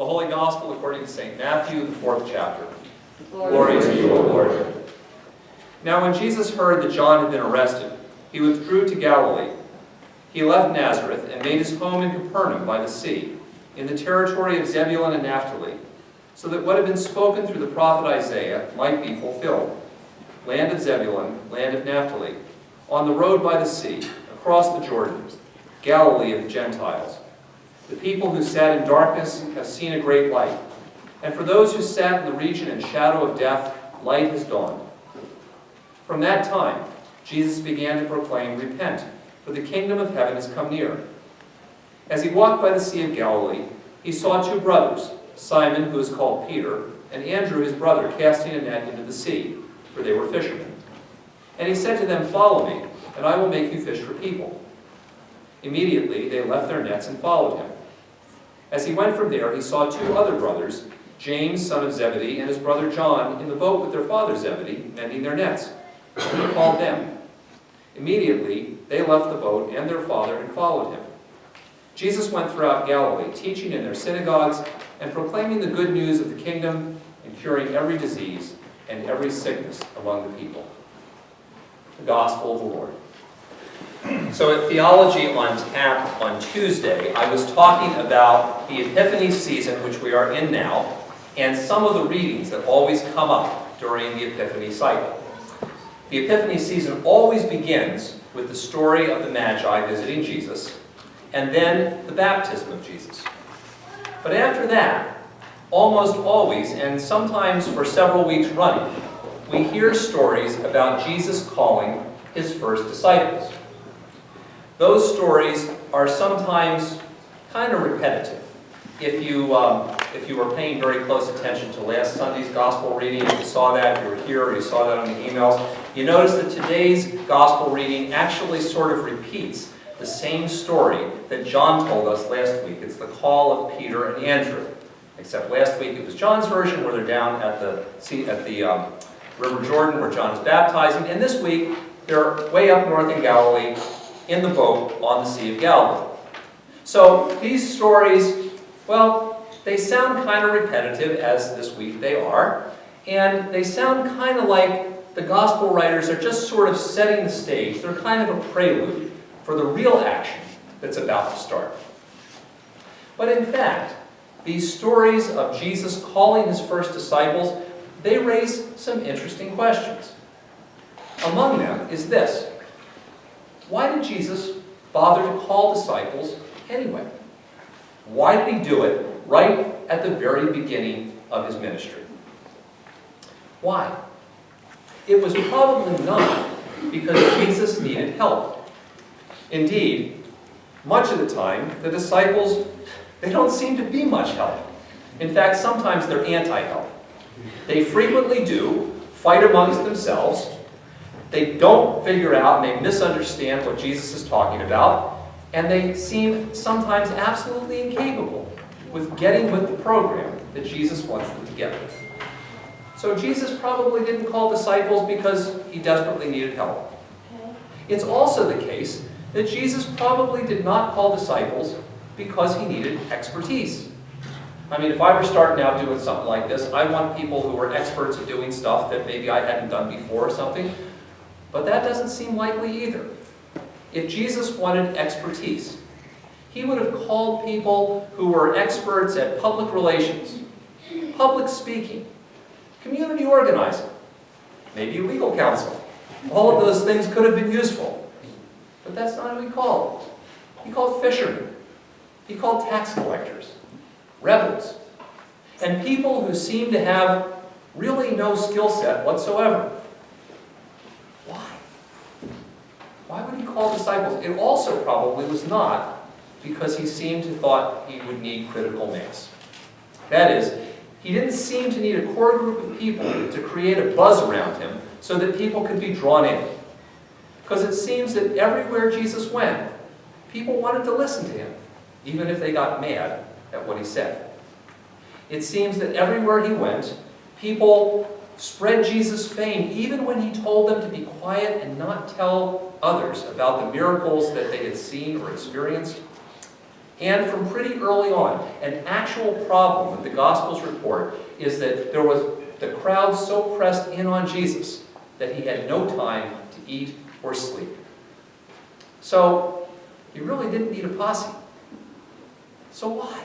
The Holy Gospel according to St. Matthew, the 4th chapter. Glory to you, O Lord. Now when Jesus heard that John had been arrested, he withdrew to Galilee. He left Nazareth and made his home in Capernaum by the sea, in the territory of Zebulun and Naphtali, so that what had been spoken through the prophet Isaiah might be fulfilled. Land of Zebulun, land of Naphtali, on the road by the sea, across the Jordan, Galilee of the Gentiles. The people who sat in darkness have seen a great light, and for those who sat in the region and shadow of death, light has dawned. From that time, Jesus began to proclaim, "Repent, for the kingdom of heaven has come near." As he walked by the Sea of Galilee, he saw two brothers, Simon, who is called Peter, and Andrew his brother, casting a net into the sea, for they were fishermen. And he said to them, "Follow me, and I will make you fish for people." Immediately they left their nets and followed him. As he went from there, he saw two other brothers, James, son of Zebedee, and his brother John, in the boat with their father Zebedee, mending their nets. And he called them. Immediately they left the boat and their father and followed him. Jesus went throughout Galilee, teaching in their synagogues and proclaiming the good news of the kingdom and curing every disease and every sickness among the people. The Gospel of the Lord. So at Theology on Tap on Tuesday, I was talking about the Epiphany season, which we are in now, and some of the readings that always come up during the Epiphany cycle. The Epiphany season always begins with the story of the Magi visiting Jesus, and then the baptism of Jesus. But after that, almost always, and sometimes for several weeks running, we hear stories about Jesus calling his first disciples. Those stories are sometimes kind of repetitive. If you were paying very close attention to last Sunday's gospel reading, if you saw that, if you were here, or you saw that on the emails, you notice that today's gospel reading actually sort of repeats the same story that John told us last week. It's the call of Peter and Andrew. Except last week it was John's version, where they're down at the River Jordan, where John is baptizing. And this week, they're way up north in Galilee, in the boat on the Sea of Galilee. So these stories, well, they sound kind of repetitive, as this week they are, and they sound kind of like the gospel writers are just sort of setting the stage. They're kind of a prelude for the real action that's about to start. But in fact, these stories of Jesus calling his first disciples, they raise some interesting questions. Among them is this: why did Jesus bother to call disciples anyway? Why did he do it right at the very beginning of his ministry? Why? It was probably not because Jesus needed help. Indeed, much of the time, the disciples, they don't seem to be much help. In fact, sometimes they're anti-help. They frequently do fight amongst themselves. They don't figure out and they misunderstand what Jesus is talking about, and they seem sometimes absolutely incapable with getting with the program that Jesus wants them to get with. So Jesus probably didn't call disciples because he desperately needed help. It's also the case that Jesus probably did not call disciples because he needed expertise. I mean, if I were starting out doing something like this, I want people who were experts at doing stuff that maybe I hadn't done before or something. But that doesn't seem likely either. If Jesus wanted expertise, he would have called people who were experts at public relations, public speaking, community organizing, maybe legal counsel. All of those things could have been useful. But that's not who he called. He called fishermen. He called tax collectors, rebels, and people who seem to have really no skill set whatsoever. Why? Why would he call disciples? It also probably was not because he seemed to thought he would need critical mass. That is, he didn't seem to need a core group of people to create a buzz around him so that people could be drawn in. Because it seems that everywhere Jesus went, people wanted to listen to him, even if they got mad at what he said. It seems that everywhere he went, people spread Jesus' fame even when he told them to be quiet and not tell others about the miracles that they had seen or experienced. And from pretty early on, an actual problem with the Gospels report is that there was the crowd so pressed in on Jesus that he had no time to eat or sleep. So, he really didn't need a posse. So why?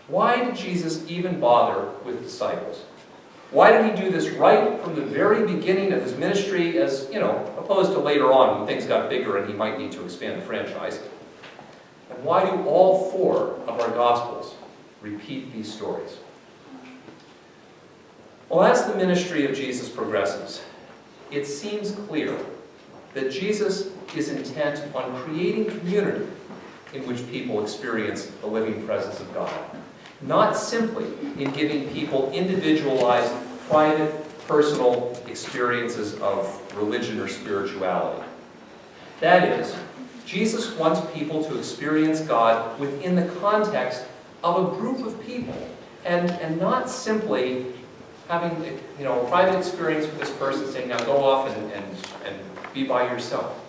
Why did Jesus even bother with disciples? Why did he do this right from the very beginning of his ministry, as, opposed to later on when things got bigger and he might need to expand the franchise? And why do all 4 of our Gospels repeat these stories? Well, as the ministry of Jesus progresses, it seems clear that Jesus is intent on creating community in which people experience the living presence of God, not simply in giving people individualized, private, personal experiences of religion or spirituality. That is, Jesus wants people to experience God within the context of a group of people, and not simply having a private experience with this person saying, now go off and be by yourself.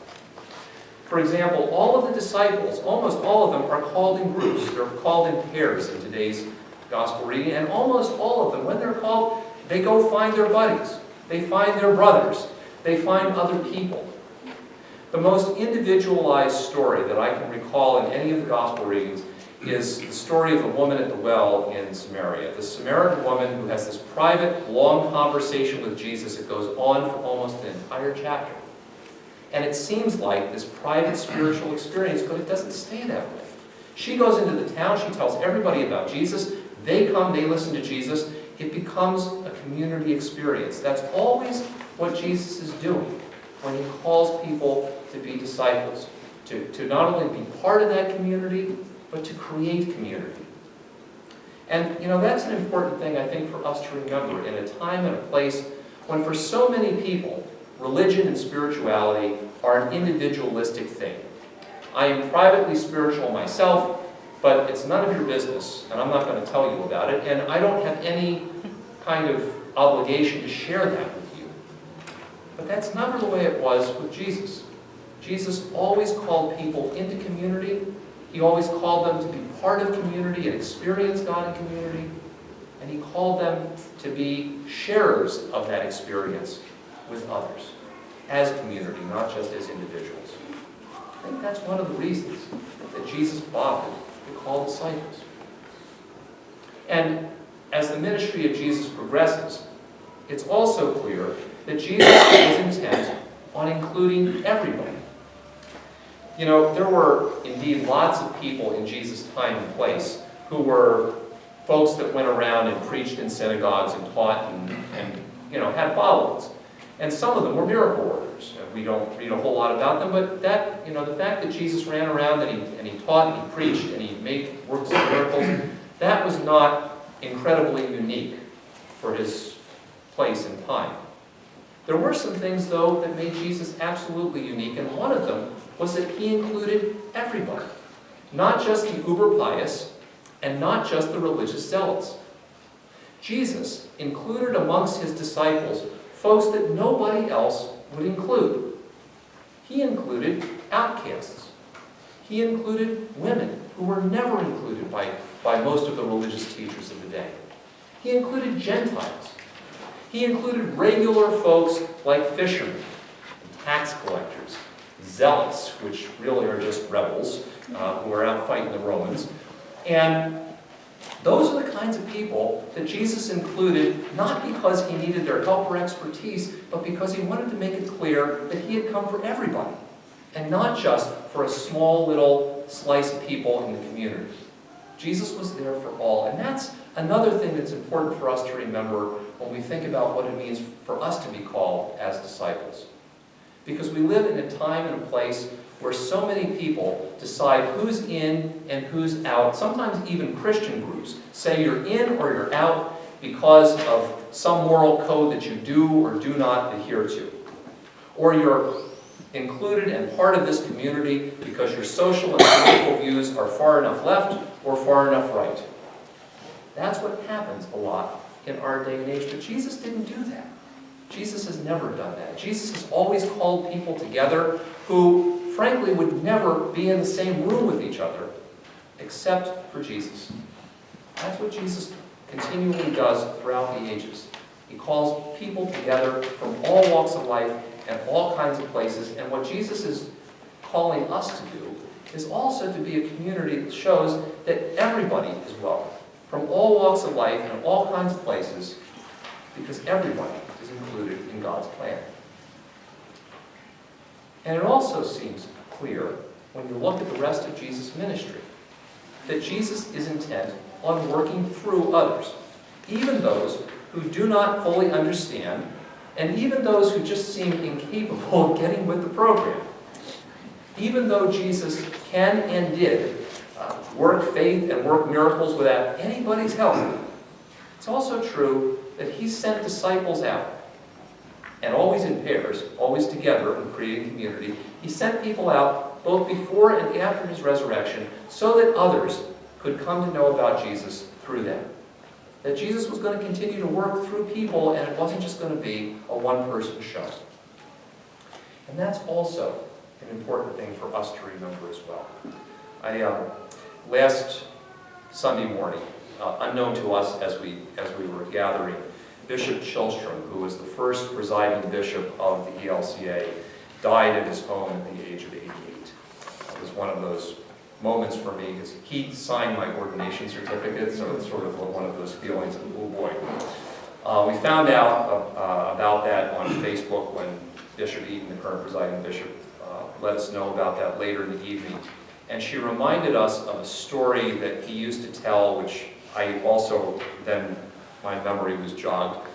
For example, all of the disciples, almost all of them, are called in groups. They're called in pairs in today's gospel reading, and almost all of them, when they're called, they go find their buddies. They find their brothers. They find other people. The most individualized story that I can recall in any of the gospel readings is the story of the woman at the well in Samaria. The Samaritan woman who has this private, long conversation with Jesus that goes on for almost an entire chapter. And it seems like this private spiritual experience, but it doesn't stay that way. She goes into the town, she tells everybody about Jesus, they come, they listen to Jesus, it becomes a community experience. That's always what Jesus is doing when he calls people to be disciples, to not only be part of that community, but to create community. And that's an important thing, I think, for us to remember in a time and a place when for so many people, religion and spirituality are an individualistic thing. I am privately spiritual myself, but it's none of your business, and I'm not going to tell you about it, and I don't have any kind of obligation to share that with you. But that's never the way it was with Jesus. Jesus always called people into community. He always called them to be part of community and experience God in community, and he called them to be sharers of that experience with others, as community, not just as individuals. I think that's one of the reasons that Jesus bothered to call disciples. And as the ministry of Jesus progresses, it's also clear that Jesus was intent on including everybody. There were indeed lots of people in Jesus' time and place who were folks that went around and preached in synagogues and taught and had followings. And some of them were miracle workers. We don't read a whole lot about them, but that, the fact that Jesus ran around and he taught and he preached and he made works of miracles, that was not incredibly unique for his place and time. There were some things, though, that made Jesus absolutely unique, and one of them was that he included everybody, not just the uber pious and not just the religious zealots. Jesus included amongst his disciples folks that nobody else would include. He included outcasts. He included women who were never included by most of the religious teachers of the day. He included Gentiles. He included regular folks like fishermen, tax collectors, zealots, which really are just rebels who are out fighting the Romans. And those are the kinds of people that Jesus included, not because he needed their help or expertise, but because he wanted to make it clear that he had come for everybody, and not just for a small little slice of people in the community. Jesus was there for all, and that's another thing that's important for us to remember when we think about what it means for us to be called as disciples. Because we live in a time and a place where so many people decide who's in and who's out. Sometimes even Christian groups say you're in or you're out because of some moral code that you do or do not adhere to. Or you're included and part of this community because your social and political views are far enough left or far enough right. That's what happens a lot in our day and age, but Jesus didn't do that. Jesus has never done that. Jesus has always called people together who, frankly, would never be in the same room with each other, except for Jesus. That's what Jesus continually does throughout the ages. He calls people together from all walks of life and all kinds of places. And what Jesus is calling us to do is also to be a community that shows that everybody is welcome, from all walks of life and all kinds of places, because everybody is included in God's plan. And it also seems clear when you look at the rest of Jesus' ministry that Jesus is intent on working through others, even those who do not fully understand, and even those who just seem incapable of getting with the program. Even though Jesus can and did work faith and work miracles without anybody's help, it's also true that he sent disciples out, and always in pairs, always together in creating community. He sent people out both before and after his resurrection so that others could come to know about Jesus through them. That Jesus was going to continue to work through people, and it wasn't just going to be a one-person show. And that's also an important thing for us to remember as well. Last Sunday morning, unknown to us as we were gathering, Bishop Chilstrom, who was the first presiding bishop of the ELCA, died at his home at the age of 88. It was one of those moments for me, because he signed my ordination certificate, so it's sort of one of those feelings of, oh boy. We found out about that on Facebook when Bishop Eaton, the current presiding bishop, let us know about that later in the evening. And she reminded us of a story that he used to tell, which I also then, my memory was jogged,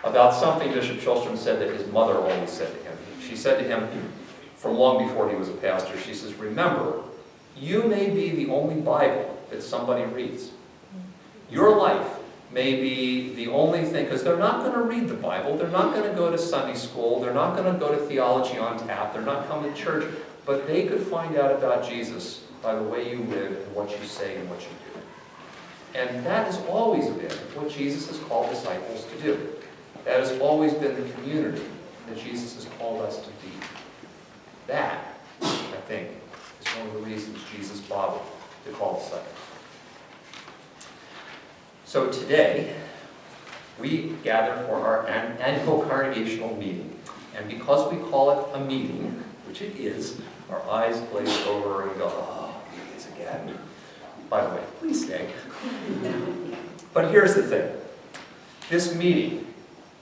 about something Bishop Chilstrom said that his mother always said to him. She said to him, from long before he was a pastor, she says, remember, you may be the only Bible that somebody reads. Your life may be the only thing, because they're not going to read the Bible, they're not going to go to Sunday school, they're not going to go to Theology on Tap, they're not coming to church, but they could find out about Jesus by the way you live and what you say and what you do. And that has always been what Jesus has called disciples to do. That has always been the community that Jesus has called us to be. That, I think, is one of the reasons Jesus bothered to call disciples. So today, we gather for our annual congregational meeting. And because we call it a meeting, which it is, our eyes glaze over and go, oh, meetings again. By the way, please stay. But here's the thing. This meeting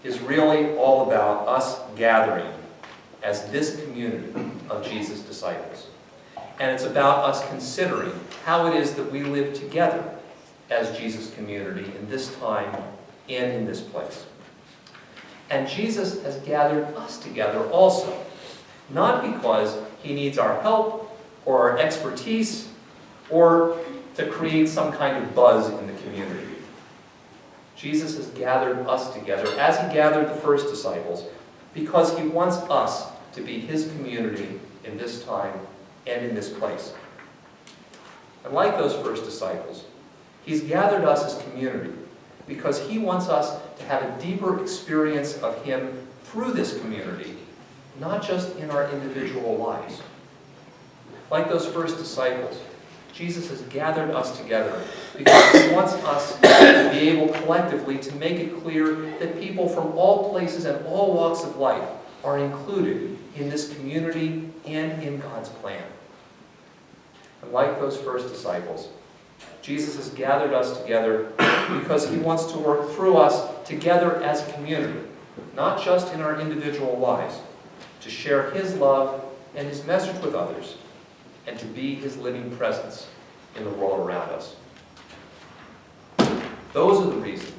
is really all about us gathering as this community of Jesus' disciples. And it's about us considering how it is that we live together as Jesus' community in this time and in this place. And Jesus has gathered us together also, not because he needs our help or our expertise or to create some kind of buzz in the community. Jesus has gathered us together as he gathered the first disciples because he wants us to be his community in this time and in this place. And like those first disciples, he's gathered us as community because he wants us to have a deeper experience of him through this community, not just in our individual lives. Like those first disciples, Jesus has gathered us together because he wants us to be able collectively to make it clear that people from all places and all walks of life are included in this community and in God's plan. And like those first disciples, Jesus has gathered us together because he wants to work through us together as a community, not just in our individual lives, to share his love and his message with others, and to be his living presence in the world around us. Those are the reasons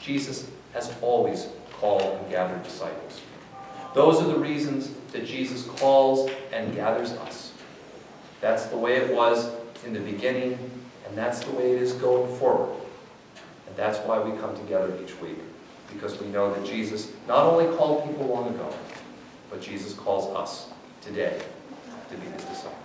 Jesus has always called and gathered disciples. Those are the reasons that Jesus calls and gathers us. That's the way it was in the beginning, and that's the way it is going forward. And that's why we come together each week, because we know that Jesus not only called people long ago, but Jesus calls us today to be his disciples.